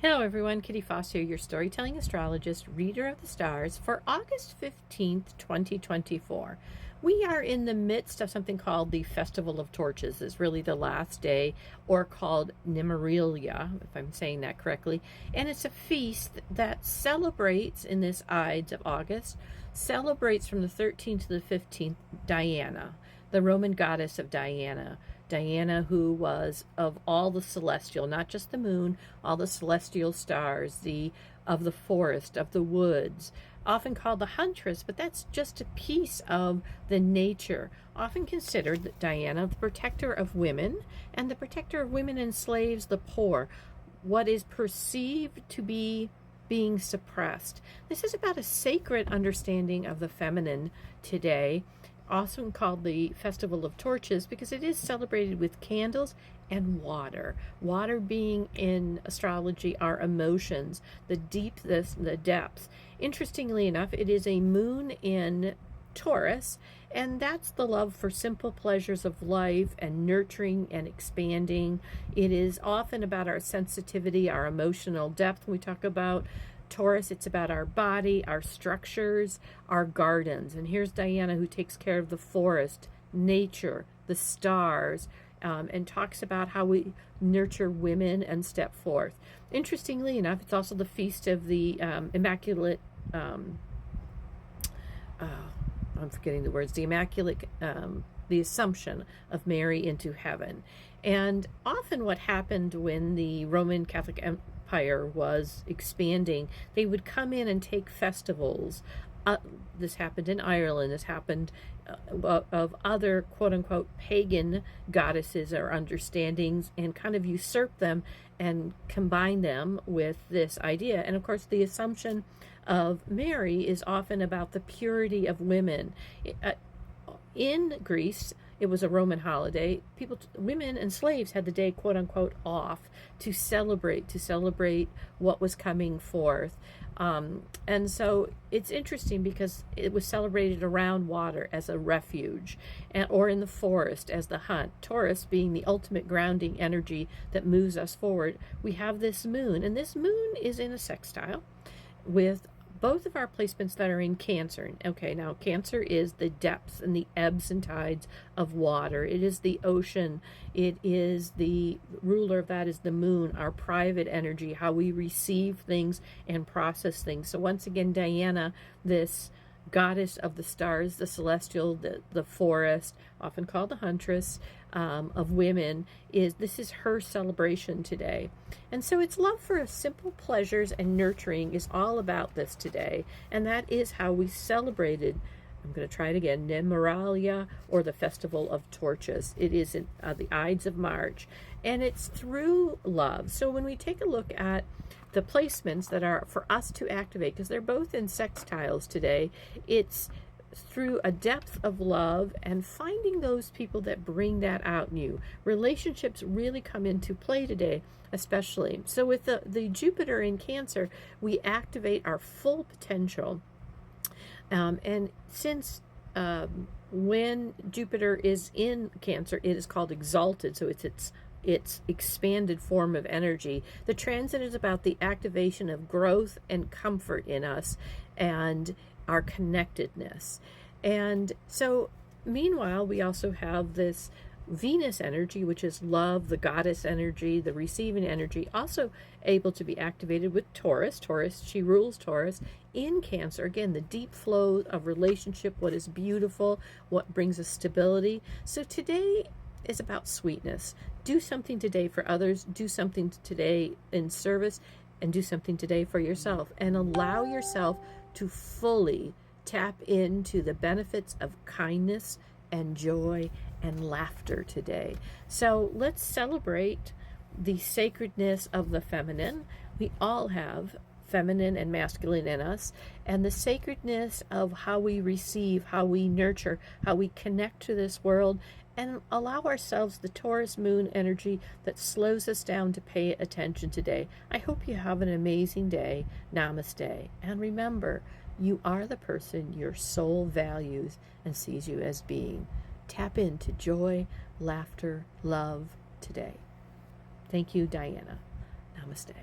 Hello everyone, Kitty Foss here, your storytelling astrologist, reader of the stars for August 15th, 2024. We are in the midst of something called the Festival of Torches. It's really the last day, or called Nimerilia, if I'm saying that correctly. And it's a feast that celebrates, in this Ides of August, celebrates from the 13th to the 15th Diana, the Roman goddess of Diana. Diana, who was of all the celestial, not just the moon, all the celestial stars, of the forest, of the woods, often called the huntress, but that's just a piece of the nature. Often considered that Diana, the protector of women, and the protector of women and slaves, the poor, what is perceived to be being suppressed. This is about a sacred understanding of the feminine today, also called the Festival of Torches, because it is celebrated with candles and water. Water being, in astrology, our emotions, the deepness, the depths. Interestingly enough, it is a moon in Taurus, and that's the love for simple pleasures of life and nurturing and expanding. It is often about our sensitivity, our emotional depth. We talk about Taurus, it's about our body, our structures, our gardens. And here's Diana, who takes care of the forest, nature, the stars, and talks about how we nurture women and step forth. Interestingly enough, it's also the feast of the Immaculate, I'm forgetting the words, the Immaculate, the Assumption of Mary into heaven. And often what happened when the Roman Catholic Empire was expanding, they would come in and take festivals. This happened in Ireland. This happened of other quote-unquote pagan goddesses or understandings, and kind of usurp them and combine them with this idea. And of course, the Assumption of Mary is often about the purity of women. In Greece, it was a Roman holiday. Women and slaves had the day, quote unquote, off to celebrate what was coming forth. And so it's interesting because it was celebrated around water as a refuge, or in the forest as the hunt. Taurus being the ultimate grounding energy that moves us forward. We have this moon, and this moon is in a sextile with both of our placements that are in Cancer. Okay, now Cancer is the depths and the ebbs and tides of water. It is the ocean. It is the ruler of that is the moon, our private energy, how we receive things and process things. So once again, Diana, this goddess of the stars, the celestial, the forest, often called the huntress, of women, this is her celebration today. And so its love for simple pleasures and nurturing is all about this today, and that is how we celebrated, I'm going to try it again, Nimeralia, or the Festival of Torches. It is in the Ides of March, and it's through love. So when we take a look at the placements that are for us to activate, because they're both in sextiles today, it's through a depth of love and finding those people that bring that out in you. Relationships really come into play today, especially. So with the Jupiter in Cancer, we activate our full potential. And since when Jupiter is in Cancer, it is called exalted, so it's expanded form of energy. The transit is about the activation of growth and comfort in us and our connectedness. And so meanwhile, we also have this Venus energy, which is love, the goddess energy, the receiving energy, also able to be activated with Taurus. She rules Taurus in Cancer. Again, the deep flow of relationship, what is beautiful, what brings us stability. So today is about sweetness. Do something today for others. Do something today in service, and do something today for yourself. And allow yourself to fully tap into the benefits of kindness and joy and laughter today. So let's celebrate the sacredness of the feminine. We all have feminine and masculine in us, and the sacredness of how we receive, how we nurture, how we connect to this world, and allow ourselves the Taurus moon energy that slows us down to pay attention today. I hope you have an amazing day. Namaste. And remember, you are the person your soul values and sees you as being. Tap into joy, laughter, love today. Thank you, Diana. Namaste.